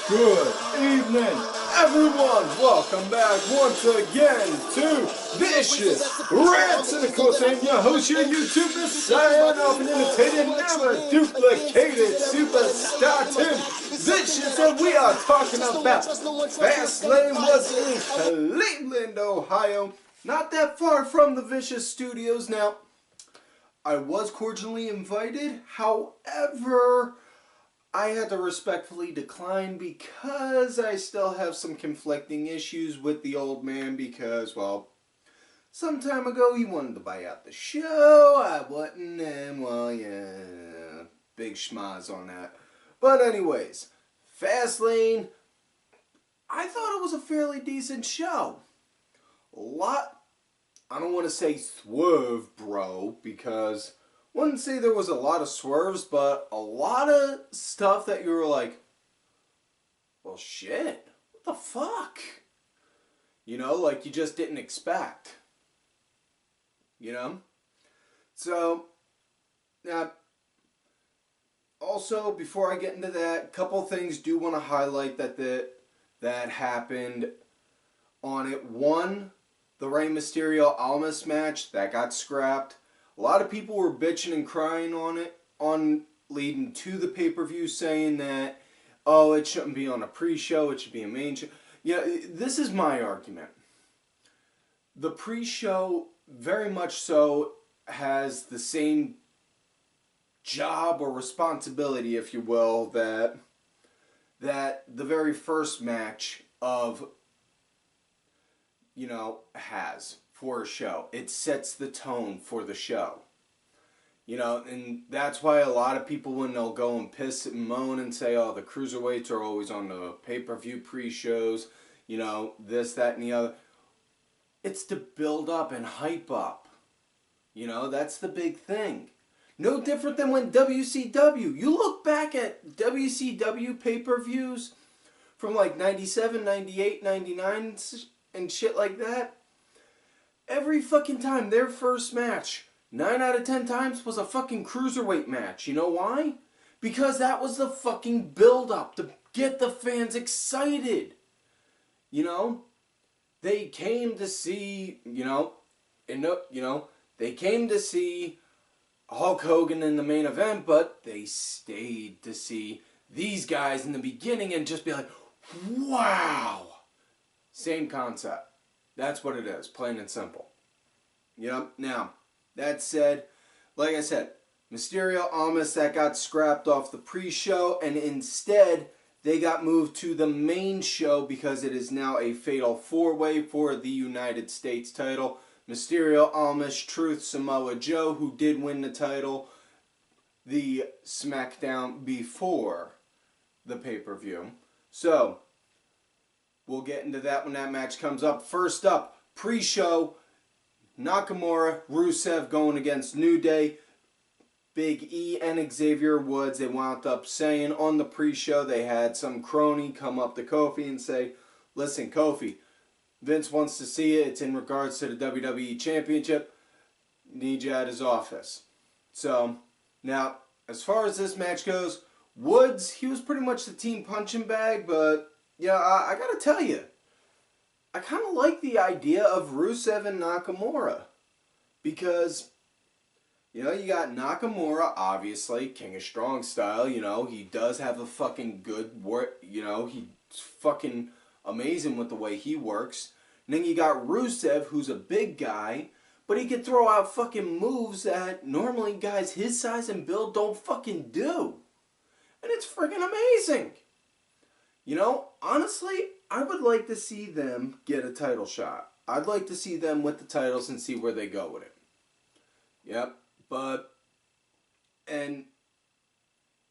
Good evening, everyone. Welcome back once again to Vicious Rants. And of course, I'm your host, your YouTube messiah, and often imitated, never duplicated superstar Tim Vicious. And we are talking about Fastlane was in Cleveland, Ohio. Not that far from the Vicious Studios. Now, I was cordially invited. However, I had to respectfully decline because I still have some conflicting issues with the old man because, well, some time ago he wanted to buy out the show. I wasn't, and well, yeah, big schmaz on that. But anyways, Fastlane, I thought it was a fairly decent show. I don't want to say swerve, bro, because I wouldn't say there was a lot of swerves, but a lot of stuff that you were like, well, shit, what the fuck? You know, like you just didn't expect. You know? So, now, also, before I get into that, a couple things do want to highlight that happened on it. One, the Rey Mysterio Almas match, that got scrapped. A lot of people were bitching and crying on it, leading to the pay-per-view, saying that, oh, it shouldn't be on a pre-show, it should be a main show. Yeah, this is my argument. The pre-show, very much so, has the same job or responsibility, if you will, that the very first match of, has for a show. It sets the tone for the show. You know, and that's why a lot of people, when they'll go and piss and moan and say, oh, the cruiserweights are always on the pay-per-view pre-shows, this, that, and the other. It's to build up and hype up. That's the big thing. No different than when WCW. You look back at WCW pay-per-views from like 97, 98, 99 and shit like that. Every fucking time, their first match, 9 out of 10 times, was a fucking cruiserweight match. You know why? Because that was the fucking build-up to get the fans excited. They came to see, they came to see Hulk Hogan in the main event, but they stayed to see these guys in the beginning and just be like, wow. Same concept. That's what it is, plain and simple. Yep. Now, that said, like I said, Mysterio Almas, that got scrapped off the pre-show, and instead they got moved to the main show because it is now a fatal four-way for the United States title. Mysterio Almas, Truth, Samoa Joe, who did win the title the SmackDown before the pay-per-view. So, we'll get into that when that match comes up. First up, pre-show, Nakamura, Rusev going against New Day. Big E and Xavier Woods, they wound up saying on the pre-show, they had some crony come up to Kofi and say, listen, Kofi, Vince wants to see it. It's in regards to the WWE Championship. Need you at his office. So, now, as far as this match goes, Woods, he was pretty much the team punching bag, but yeah, I gotta tell you, I kind of like the idea of Rusev and Nakamura. Because, you got Nakamura, obviously, King of Strong style, he does have a fucking good work, he's fucking amazing with the way he works. And then you got Rusev, who's a big guy, but he can throw out fucking moves that normally guys his size and build don't fucking do. And it's freaking amazing. Honestly, I would like to see them get a title shot. I'd like to see them with the titles and see where they go with it. Yep, and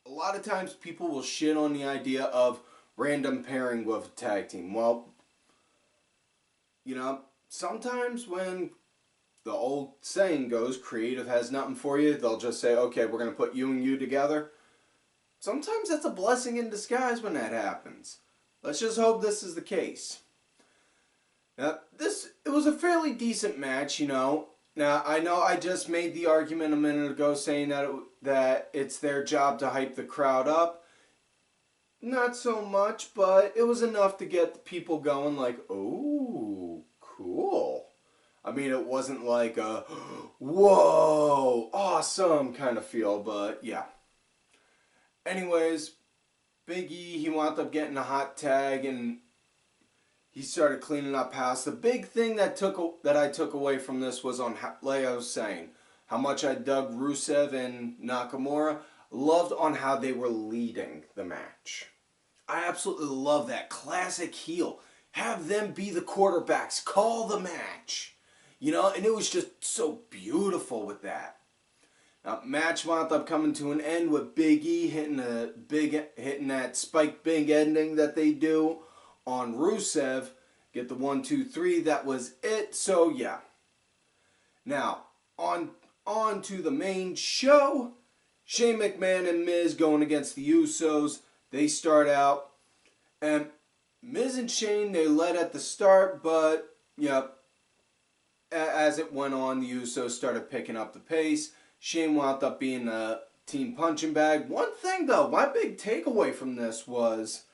a lot of times people will shit on the idea of random pairing with a tag team. Well, sometimes when the old saying goes, creative has nothing for you, they'll just say, okay, we're going to put you and you together. Sometimes that's a blessing in disguise when that happens. Let's just hope this is the case. Now, it was a fairly decent match, Now, I know I just made the argument a minute ago saying that it's their job to hype the crowd up. not so much, but it was enough to get the people going like, oh, cool. I mean, it wasn't like a, whoa, awesome kind of feel, but yeah. Anyways, Big E, he wound up getting a hot tag, and he started cleaning up house. The big thing that I took away from this was on like I was saying, how much I dug Rusev and Nakamura. Loved on how they were leading the match. I absolutely love that classic heel. Have them be the quarterbacks, call the match. You know, and it was just so beautiful with that. Now, match wound up coming to an end with Big E hitting that spike big ending that they do on Rusev. Get the 1, 2, 3. That was it. So yeah. Now on to the main show. Shane McMahon and Miz going against the Usos. They start out, and Miz and Shane, they led at the start, but yeah, as it went on, the Usos started picking up the pace. Shane wound up being a team punching bag. One thing though, my big takeaway from this was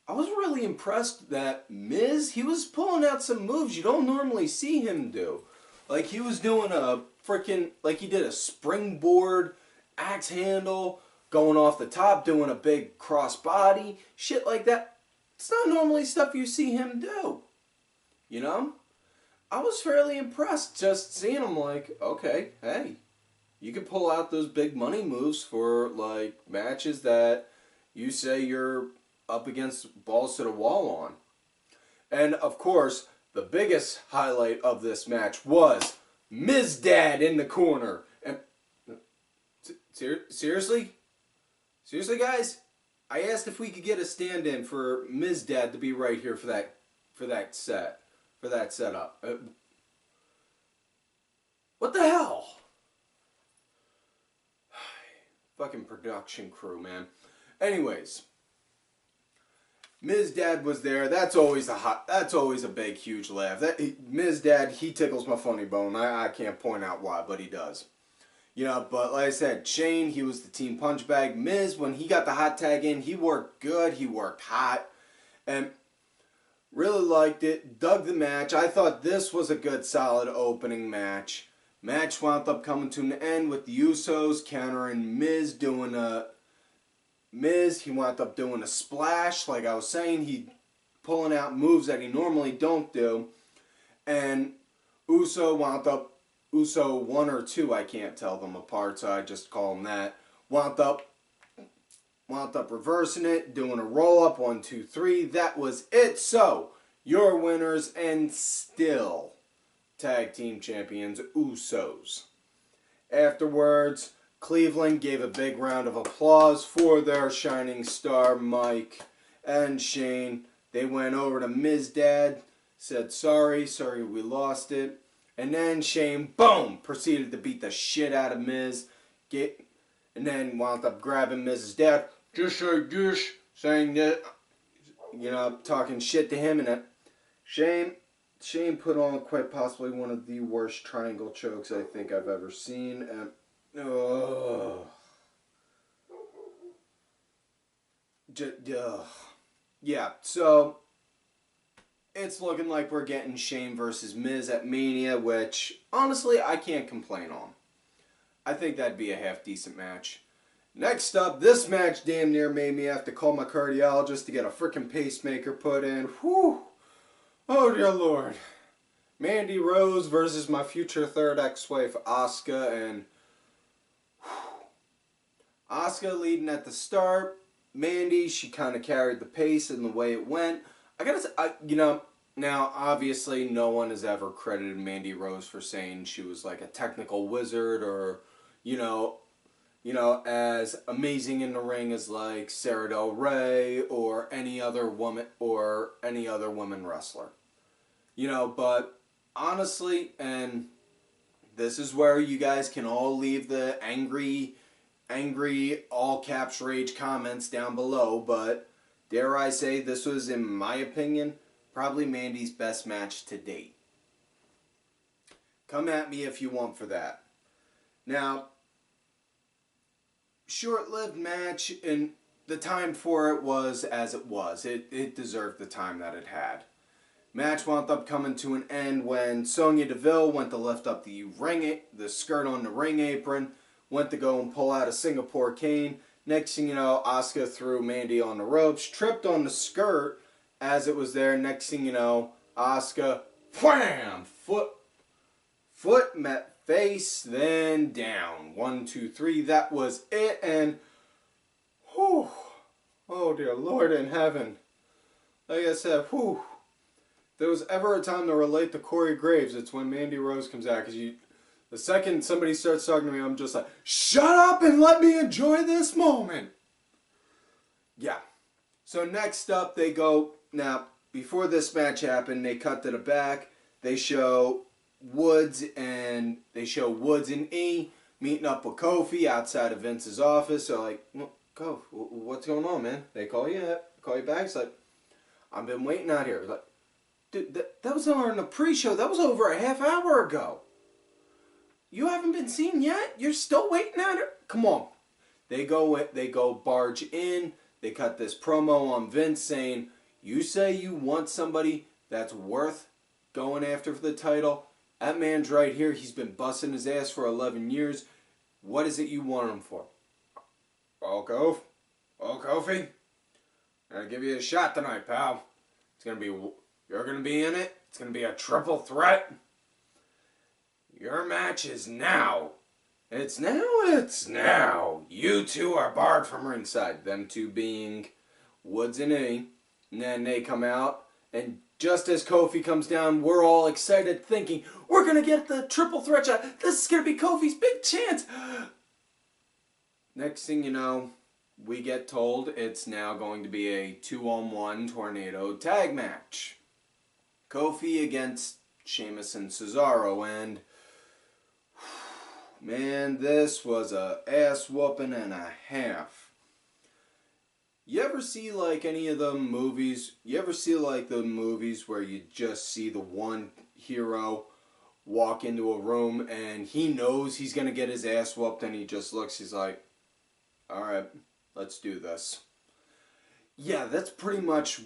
I was really impressed that Miz, he was pulling out some moves you don't normally see him do. Like he was doing a freaking, like he did a springboard axe handle, going off the top, doing a big crossbody, shit like that. It's not normally stuff you see him do. You know? I was fairly impressed just seeing him like, okay, hey, you can pull out those big money moves for like matches that you say you're up against balls to the wall on. And of course, the biggest highlight of this match was Miz Dad in the corner. And seriously? Seriously, guys? I asked if we could get a stand-in for Miz Dad to be right here for that setup. What the hell? Fucking production crew, man. Anyways, Miz Dad was there. That's always a big, huge laugh. Miz Dad, he tickles my funny bone. I can't point out why, but he does. You know, but like I said, Shane, he was the team punch bag. Miz, when he got the hot tag in, he worked good. He worked hot. And really liked it. Dug the match. I thought this was a good, solid opening match. Match wound up coming to an end with the Usos countering Miz doing a... Miz, he wound up doing a splash. Like I was saying, he pulling out moves that he normally don't do. And Uso 1 or 2, I can't tell them apart, so I just call them that. Wound up reversing it, doing a roll-up, 1, 2, 3. That was it. So, your winners and still tag team champions, Usos. Afterwards, Cleveland gave a big round of applause for their shining star, Mike and Shane. They went over to Miz Dad, said sorry we lost it. And then Shane, boom, proceeded to beat the shit out of Miz. And then wound up grabbing Miz's dad, just like this, saying that, you know, talking shit to him. And Shane put on quite possibly one of the worst triangle chokes I think I've ever seen. Yeah, so it's looking like we're getting Shane versus Miz at Mania, which, honestly, I can't complain on. I think that'd be a half-decent match. Next up, this match damn near made me have to call my cardiologist to get a frickin' pacemaker put in. Whew. Oh, dear Lord. Mandy Rose versus my future third ex-wife, Asuka, and... Asuka leading at the start. Mandy, she kind of carried the pace in the way it went. I gotta say, you know, now obviously no one has ever credited Mandy Rose for saying she was like a technical wizard or, you know, as amazing in the ring as like Sarah Del Rey or any other woman wrestler. You know, but honestly, and this is where you guys can all leave the angry all caps rage comments down below, but dare I say this was, in my opinion, probably Mandy's best match to date. Come at me if you want for that. Now, short-lived match, and the time for it was as it was. It deserved the time that it had. Match wound up coming to an end when Sonya Deville went to lift up the skirt on the ring apron, went to go and pull out a Singapore cane. Next thing you know, Asuka threw Mandy on the ropes, tripped on the skirt as it was there. Next thing you know, Asuka, wham! Foot met face, then down. 1, 2, 3, that was it, and whew, oh dear Lord in heaven. Like I said, whew. If there was ever a time to relate to Corey Graves, it's when Mandy Rose comes out, because the second somebody starts talking to me, I'm just like, shut up and let me enjoy this moment. Yeah. So next up, they go, now, before this match happened, they cut to the back. They show Woods and E meeting up with Kofi outside of Vince's office. They're like, Kofi, what's going on, man? They call you back. It's like, I've been waiting out here. It's like, dude, that was on the pre-show. That was over a half hour ago. You haven't been seen yet? You're still waiting out here? Come on. They go barge in. They cut this promo on Vince saying, you say you want somebody that's worth going after for the title. That man's right here. He's been busting his ass for 11 years. What is it you want him for? Oh, Kofi. I'm going to give you a shot tonight, pal. You're going to be in it. It's going to be a triple threat. Your match is now. It's now. You two are barred from ringside. Them two being Woods and E. And then they come out. And just as Kofi comes down, we're all excited thinking, we're going to get the triple threat shot. This is going to be Kofi's big chance. Next thing you know, we get told it's now going to be a 2-on-1 tornado tag match. Kofi against Sheamus and Cesaro, and man, this was a ass whooping and a half. You ever see like any of the movies? You ever see like the movies where you just see the one hero walk into a room and he knows he's going to get his ass whooped and he just looks, he's like, alright, let's do this. Yeah, that's pretty much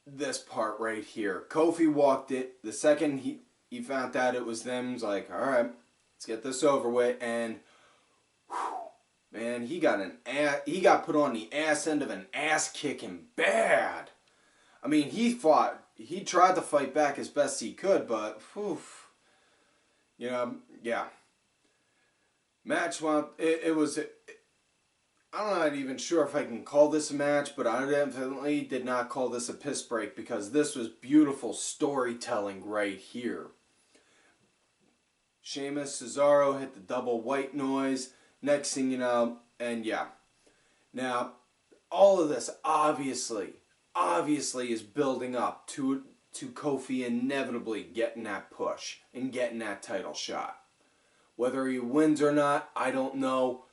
this part right here. Kofi walked it. The second he found out it was them, he's like, alright, let's get this over with. And whew, man, he got put on the ass end of an ass kicking bad. I mean, he tried to fight back as best he could, but whew, you know, yeah. Match one, it was. I'm not even sure if I can call this a match, but I definitely did not call this a piss break because this was beautiful storytelling right here. Sheamus, Cesaro hit the double white noise. Next thing you know, and yeah. Now, all of this obviously is building up to Kofi inevitably getting that push and getting that title shot. Whether he wins or not, I don't know.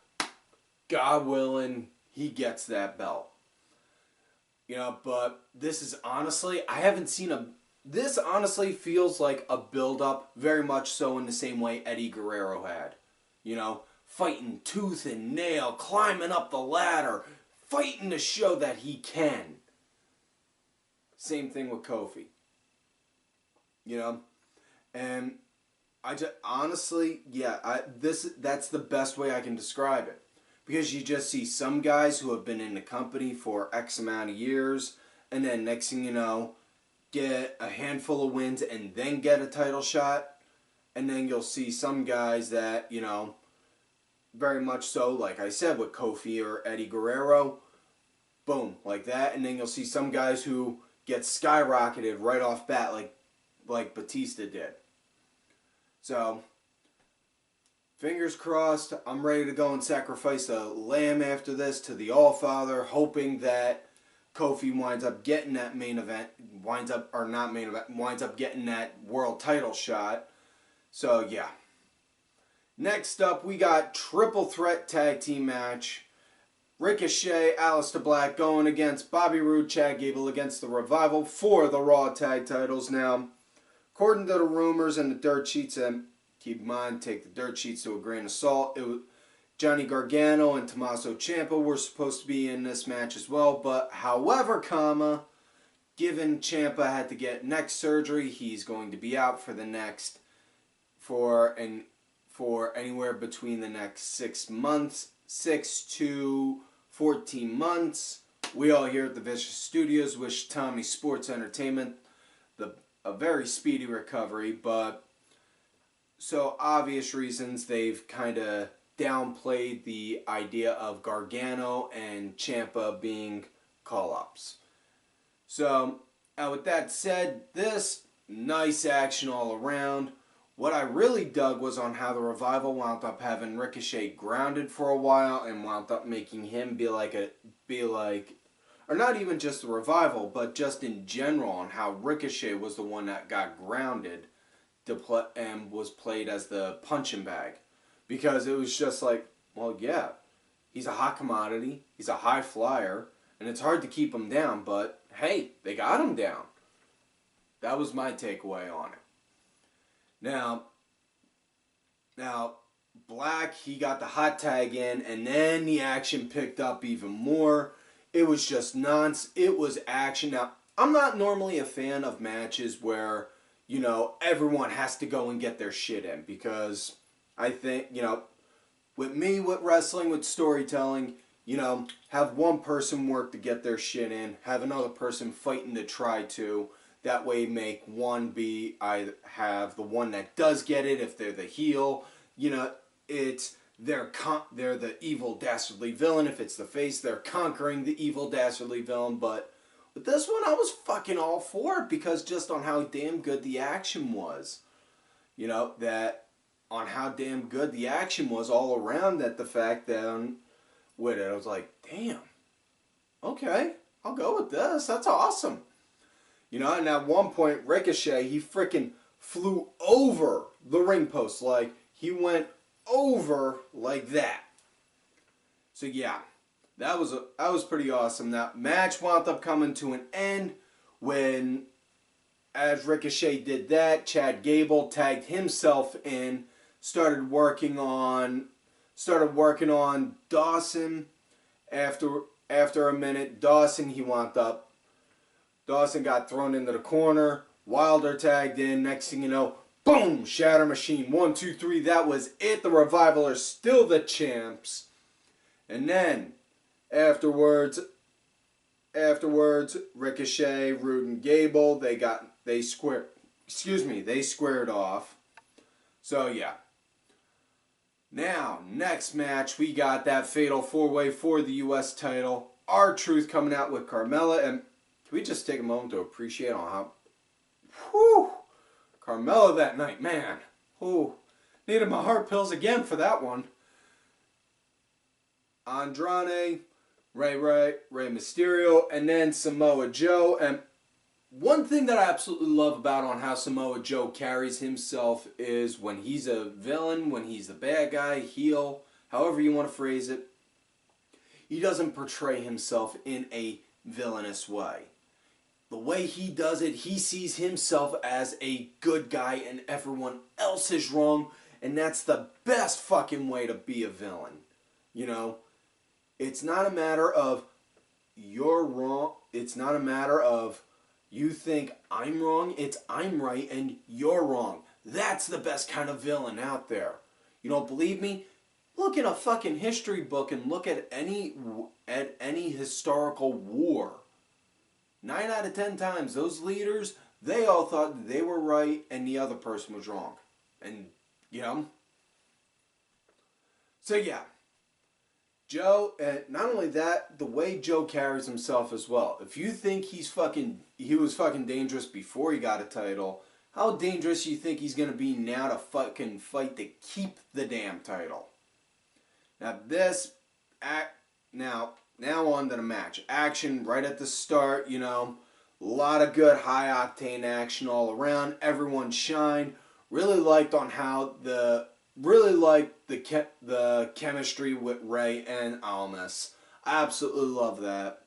God willing, he gets that belt. You know, but this is honestly, this honestly feels like a build-up, very much so in the same way Eddie Guerrero had. You know, fighting tooth and nail, climbing up the ladder, fighting to show that he can. Same thing with Kofi. You know, and I just, honestly, yeah, that's the best way I can describe it. Because you just see some guys who have been in the company for X amount of years, and then next thing you know, get a handful of wins and then get a title shot. And then you'll see some guys that, you know, very much so, like I said, with Kofi or Eddie Guerrero, boom, like that. And then you'll see some guys who get skyrocketed right off bat, like Batista did. So, fingers crossed, I'm ready to go and sacrifice a lamb after this to the All-Father, hoping that Kofi winds up getting that winds up getting that world title shot. So, yeah. Next up, we got triple threat tag team match. Ricochet, Alister Black going against Bobby Roode, Chad Gable against the Revival for the Raw tag titles. Now, according to the rumors and the dirt sheets, and keep in mind, take the dirt sheets to a grain of salt, Johnny Gargano and Tommaso Ciampa were supposed to be in this match as well, but however, given Ciampa had to get neck surgery, he's going to be out for the next for anywhere between the next 6 to 14 months. We all here at the Vicious Studios wish Tommy Sports Entertainment a very speedy recovery, but so obvious reasons they've kind of downplayed the idea of Gargano and Ciampa being call-ups. So, with that said, this nice action all around. What I really dug was on how the Revival wound up having Ricochet grounded for a while and wound up making him or not even just the Revival, but just in general on how Ricochet was the one that got grounded and was played as the punching bag. Because it was just like, well, yeah, he's a hot commodity, he's a high flyer, and it's hard to keep him down, but hey, they got him down. That was my takeaway on it. Now, Black, he got the hot tag in, and then the action picked up even more. It was just it was action. Now, I'm not normally a fan of matches where, everyone has to go and get their shit in, because I think, with wrestling, with storytelling, have one person work to get their shit in, have another person fighting to try to. That way make one have the one that does get it if they're the heel. They're the evil dastardly villain. If it's the face, they're conquering the evil dastardly villain. But with this one, I was fucking all for it because just on how damn good the action was. On how damn good the action was all around, that the fact that with it, I was like, damn, okay, I'll go with this. That's awesome. And at one point, Ricochet, he freaking flew over the ring post. Like, he went over like that. So, yeah, that was pretty awesome. That match wound up coming to an end when, as Ricochet did that, Chad Gable tagged himself in, started working on Dawson. After a minute, Dawson got thrown into the corner. Wilder tagged in. Next thing you know, boom! Shatter Machine. 1, 2, 3. That was it. The Revival are still the champs. And then, afterwards, Ricochet, Rude, and Gable, they squared off. So yeah. Now, next match, we got that fatal 4-way for the U.S. title. R-Truth coming out with Carmella, and can we just take a moment to appreciate on how, Carmella that night, man. Needed my heart pills again for that one. Andrade, Rey Mysterio, and then Samoa Joe. And one thing that I absolutely love about on how Samoa Joe carries himself is when he's a villain, when he's the bad guy, heel, however you want to phrase it, he doesn't portray himself in a villainous way. The way he does it, he sees himself as a good guy and everyone else is wrong, and that's the best fucking way to be a villain. It's not a matter of you're wrong. It's not a matter of you think I'm wrong. It's I'm right and you're wrong. That's the best kind of villain out there. You don't believe me? Look in a fucking history book and look at any historical war. 9 out of 10 times, those leaders, they all thought they were right and the other person was wrong. And, So, yeah. Joe, not only that, the way Joe carries himself as well. If you think he was fucking dangerous before he got a title, how dangerous do you think he's going to be now to fucking fight to keep the damn title? Now, Now on to the match. Action right at the start, a lot of good high-octane action all around. Everyone shined. Really liked the chemistry with Rey and Almas. I absolutely love that.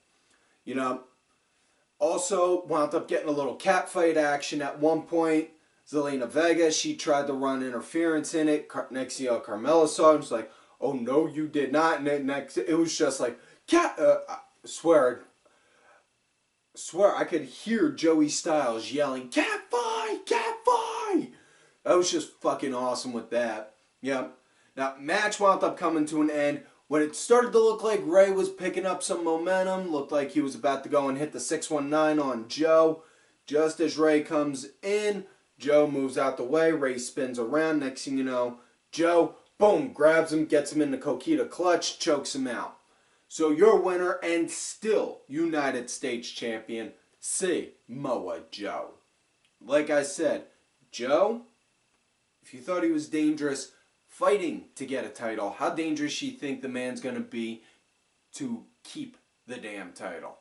Also wound up getting a little catfight action at one point. Zelina Vega, she tried to run interference in it. Next thing you know, Carmella saw it and was like, oh no you did not, and then next it was just like, cat, I swear I could hear Joey Styles yelling, cat fight, cat fight. That was just fucking awesome with that. Yeah. Now, match wound up coming to an end. When it started to look like Ray was picking up some momentum, looked like he was about to go and hit the 619 on Joe. Just as Ray comes in, Joe moves out the way. Ray spins around. Next thing you know, Joe, boom, grabs him, gets him in the Coquina clutch, chokes him out. So your winner and still United States champion, Samoa Joe. Like I said, Joe, if you thought he was dangerous fighting to get a title, how dangerous you think the man's going to be to keep the damn title?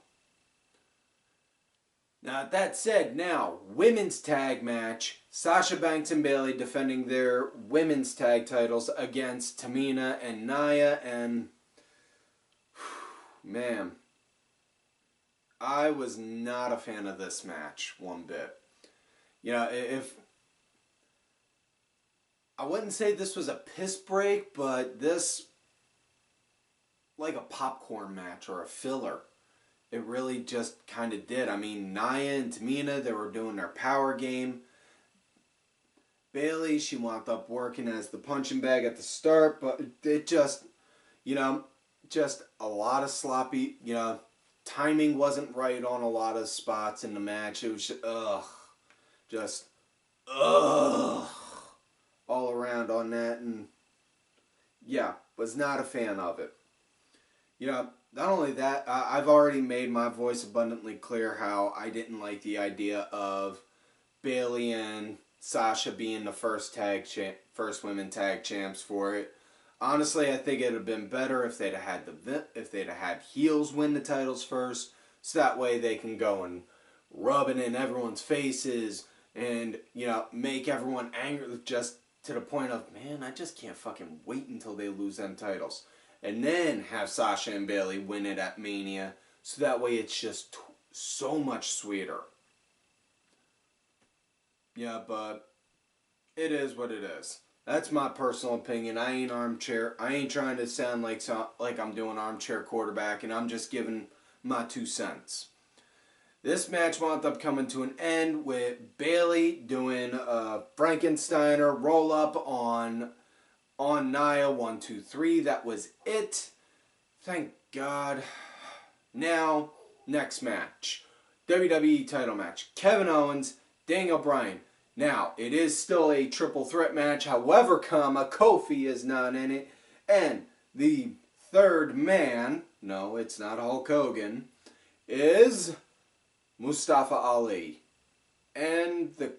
Now, that said, now, women's tag match. Sasha Banks and Baylley defending their women's tag titles against Tamina and Nia. And, man, I was not a fan of this match one bit. You know, if I wouldn't say this was a piss break, but this, like a popcorn match or a filler. It really just kind of did. I mean, Nia and Tamina, they were doing their power game. Baylley, she wound up working as the punching bag at the start, but it just, you know, just a lot of sloppy, you know, timing wasn't right on a lot of spots in the match. It was just, all around on that, and yeah, was not a fan of it. You know, not only that, I've already made my voice abundantly clear how I didn't like the idea of Baylley and Sasha being the first women tag champs for it. Honestly, I think it'd have been better if they'd have had heels win the titles first, so that way they can go and rub it in everyone's faces and, you know, make everyone angry, just to the point of, man, I just can't fucking wait until they lose them titles. And then have Sasha and Baylley win it at Mania, so that way it's just so much sweeter. Yeah, but it is what it is. That's my personal opinion. I ain't trying to sound like I'm doing armchair quarterback, and I'm just giving my 2 cents. This match wound up coming to an end with Baylley doing a Frankensteiner roll up on Nia, 1, 2, 3. That was it. Thank God. Now, next match. WWE title match. Kevin Owens, Daniel Bryan. Now, it is still a triple threat match. However, Kofi is not in it. And the third man, no, it's not Hulk Hogan, is Mustafa Ali. And the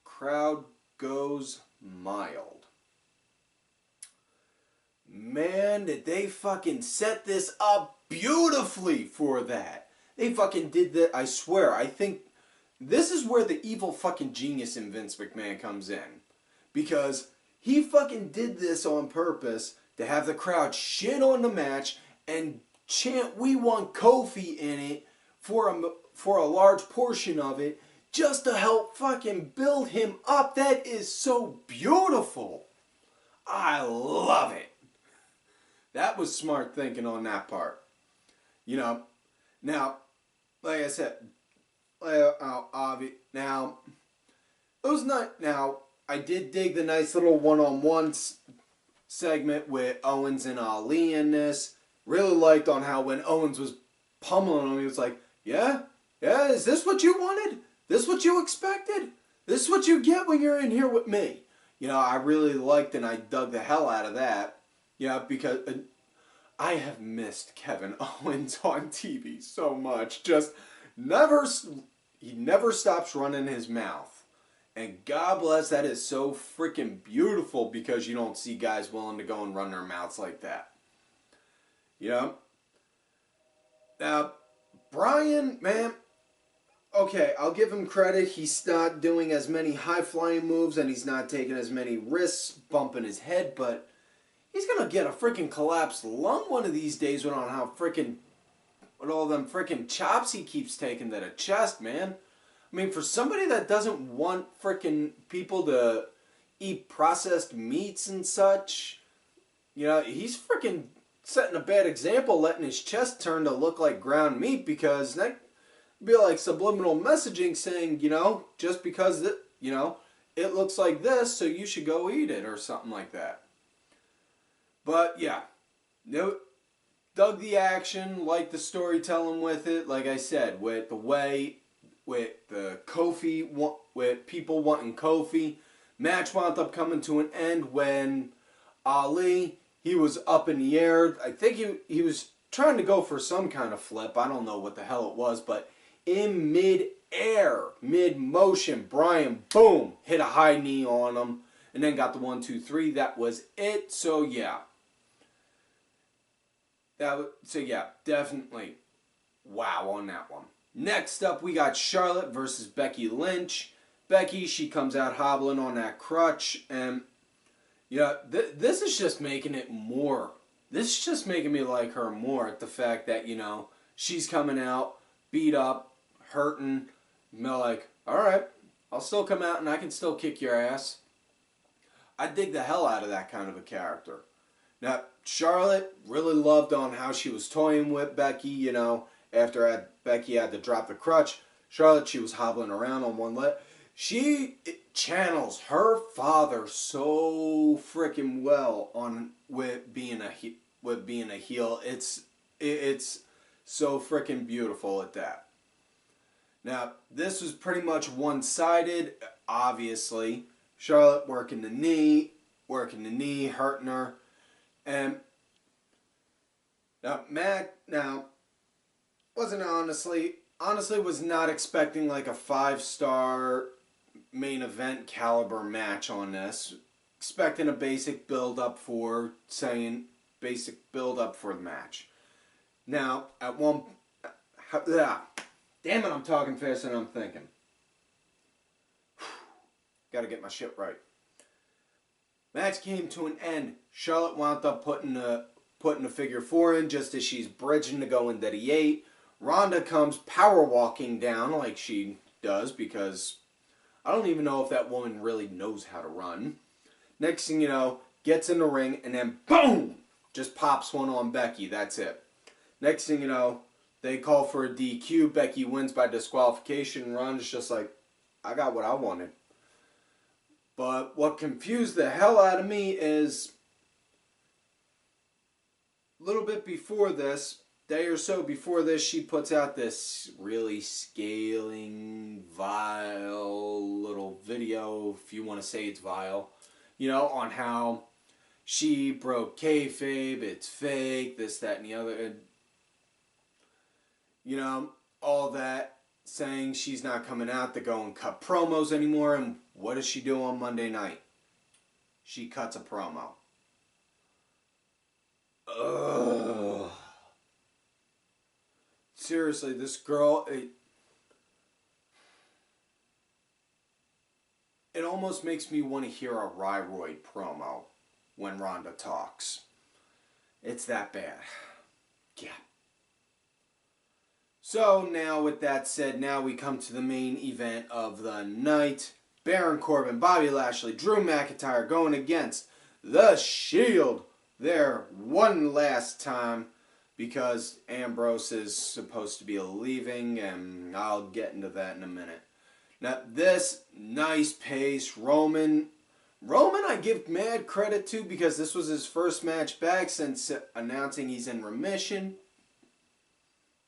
crowd goes mild. Man, did they fucking set this up beautifully for that. They fucking did that, I swear. I think this is where the evil fucking genius in Vince McMahon comes in. Because he fucking did this on purpose to have the crowd shit on the match and chant, "We want Kofi" in it for a large portion of it, just to help fucking build him up. That is so beautiful. I love it. That was smart thinking on that part. You know, now, like I said, now, it was not, now, I did dig the nice little one-on-one segment with Owens and Ali in this. Really liked on how when Owens was pummeling him, he was like, yeah, is this what you wanted? This what you expected? This is what you get when you're in here with me. You know, I really liked and I dug the hell out of that. Yeah, because I have missed Kevin Owens on TV so much. Just he never stops running his mouth. And God bless, that is so freaking beautiful, because you don't see guys willing to go and run their mouths like that. You know? Now, Bryan, man, okay, I'll give him credit. He's not doing as many high-flying moves, and he's not taking as many risks bumping his head, but he's gonna get a freaking collapsed lung one of these days with all them freaking chops he keeps taking to the chest, man. I mean, for somebody that doesn't want freaking people to eat processed meats and such, You know, he's freaking setting a bad example, letting his chest turn to look like ground meat, because that would be like subliminal messaging saying, you know, just because it, you know, it looks like this, so you should go eat it or something like that. But yeah, no, dug the action, liked the storytelling with it. Like I said, with the way, with the Kofi, with people wanting Kofi, match wound up coming to an end when Ali, he was up in the air. I think he was trying to go for some kind of flip. I don't know what the hell it was, but in mid-air, mid-motion, Bryan, boom, hit a high knee on him, and then got the 1, 2, 3. That was it. So yeah. So yeah, definitely wow on that one. Next up, we got Charlotte versus Becky Lynch. Becky, she comes out hobbling on that crutch, and you know, this is just making it more. This is just making me like her more. The fact that, you know, she's coming out beat up, hurting. You know, like, all right, I'll still come out and I can still kick your ass. I dig the hell out of that kind of a character. Now, Charlotte really loved on how she was toying with Becky, you know, after Becky had to drop the crutch. Charlotte, she was hobbling around on one leg. She channels her father so freaking well on with being a heel. It's so freaking beautiful at that. Now, this was pretty much one-sided, obviously. Charlotte working the knee, hurting her. And now, wasn't honestly was not expecting like a 5-star main event caliber match on this. Expecting a basic build up for the match. Now, at one, damn it, I'm talking faster than I'm thinking. Gotta get my shit right. Match came to an end. Charlotte wound up putting a figure 4 in just as she's bridging to go into the 8. Ronda comes power walking down like she does, because I don't even know if that woman really knows how to run. Next thing you know, gets in the ring and then boom! Just pops one on Becky. That's it. Next thing you know, they call for a DQ. Becky wins by disqualification. Ronda's just like, I got what I wanted. But what confused the hell out of me is a little bit before this, day or so before this, she puts out this really scaling, vile little video, if you want to say it's vile, you know, on how she broke kayfabe, it's fake, this, that, and the other, and, you know, all that, saying she's not coming out to go and cut promos anymore. And what does she do on Monday night? She cuts a promo. Ugh. Seriously, this girl, it almost makes me want to hear a Ryroid promo when Ronda talks. It's that bad. Yeah. So now with that said, now we come to the main event of the night. Baron Corbin, Bobby Lashley, Drew McIntyre going against The Shield there one last time, because Ambrose is supposed to be leaving, and I'll get into that in a minute. Now this nice pace, Roman I give mad credit to, because this was his first match back since announcing he's in remission.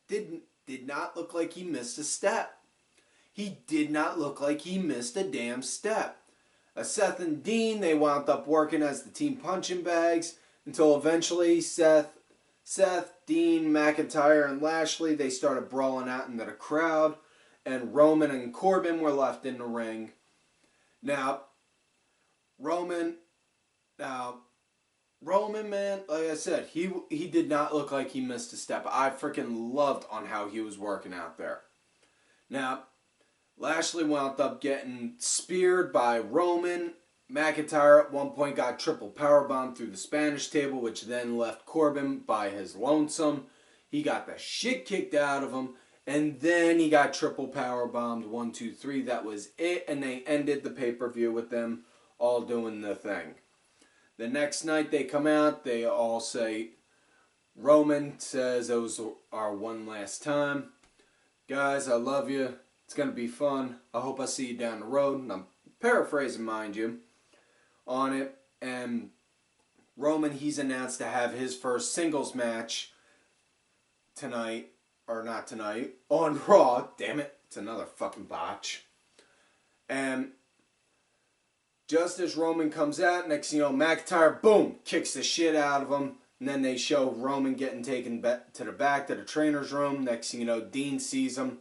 Did not look like he missed a step. He did not look like he missed a damn step. Seth and Dean, they wound up working as the team punching bags until eventually Seth, Dean, McIntyre, and Lashley, they started brawling out into the crowd, and Roman and Corbin were left in the ring. Now, Roman, man, like I said, he did not look like he missed a step. I freaking loved on how he was working out there. Now, Lashley wound up getting speared by Roman. McIntyre at one point got triple powerbombed through the Spanish table, which then left Corbin by his lonesome. He got the shit kicked out of him, and then he got triple powerbombed 1, 2, 3. That was it, and they ended the pay-per-view with them all doing the thing. The next night they come out, they all say, Roman says it was our one last time. Guys, I love you. It's going to be fun. I hope I see you down the road. And I'm paraphrasing, mind you, on it. And Roman, he's announced to have his first singles match tonight, or not tonight, on Raw. Damn it, it's another fucking botch. And just as Roman comes out, next thing you know, McIntyre, boom, kicks the shit out of him. And then they show Roman getting taken back to the trainer's room. Next thing you know, Dean sees him,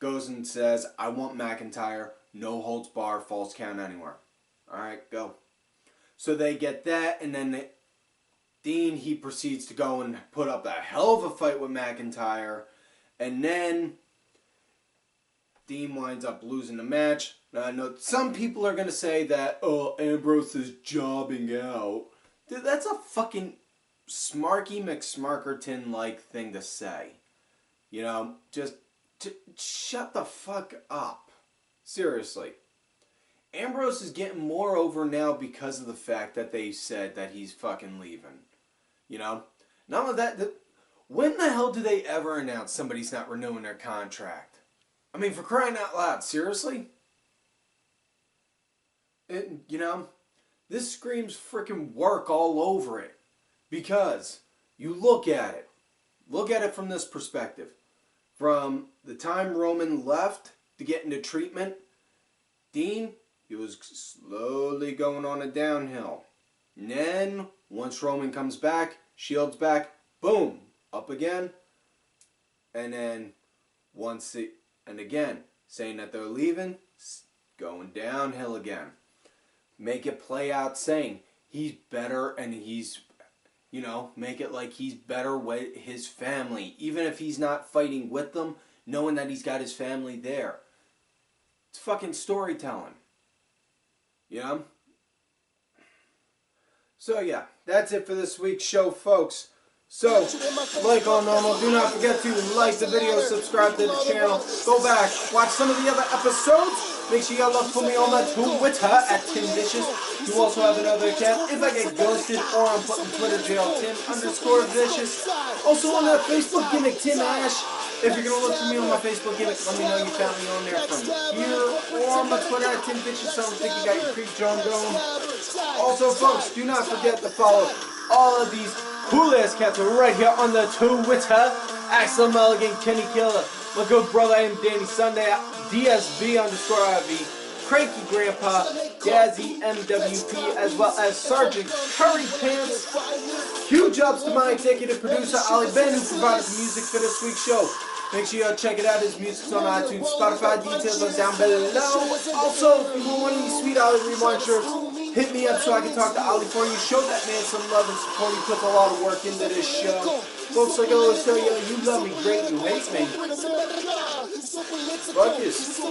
goes and says, I want McIntyre, no holds barred, falls count anywhere. Alright, go. So they get that, and then Dean, he proceeds to go and put up a hell of a fight with McIntyre. And then Dean winds up losing the match. Now, I know some people are going to say that, oh, Ambrose is jobbing out. Dude, that's a fucking Smarky McSmarkerton-like thing to say. You know, just shut the fuck up. Seriously. Ambrose is getting more over now because of the fact that they said that he's fucking leaving. You know? Not only that, when the hell do they ever announce somebody's not renewing their contract? I mean, for crying out loud, seriously? You know, this screams freaking work all over it. Because you look at it from this perspective. From the time Roman left to get into treatment, Dean, he was slowly going on a downhill. And then, once Roman comes back, Shield's back, boom, up again. And then, and again, saying that they're leaving, going downhill again. Make it play out saying he's better and he's, you know, make it like he's better with his family. Even if he's not fighting with them, knowing that he's got his family there. It's fucking storytelling. You know? So yeah, that's it for this week's show, folks. So, like all normal, do not forget to like the video, subscribe to the channel, go back, watch some of the other episodes. Make sure y'all look for me on my Twitter at TimVicious. You also have another account if I get ghosted or I'm put in Twitter jail, Tim_Vicious. Also on that Facebook gimmick, Tim Ash. If you're going to look for me on my Facebook gimmick, let me know you found me on there from here or on my Twitter at TimVicious. I don't think you got your creep drum going. Also, folks, do not forget to follow all of these cool-ass cats right here on the Twitter. Axel Mulligan, Kenny Killer, my good brother, I am Danny Sunday, DSB_IV, Cranky Grandpa, Dazzy MWP, as well as Sergeant Curry Pants. Huge ups to my executive producer, Ali Ben, who provided the music for this week's show. Make sure y'all check it out. His music's on iTunes, Spotify. Details are down below. Also, if you want one of these sweet Ali Rewind shirts, hit me up so I can talk to Ali for you. Show that man some love and support. He puts a lot of work into this show. Folks, like I always tell you, you love me great, you hate me. Fuck this.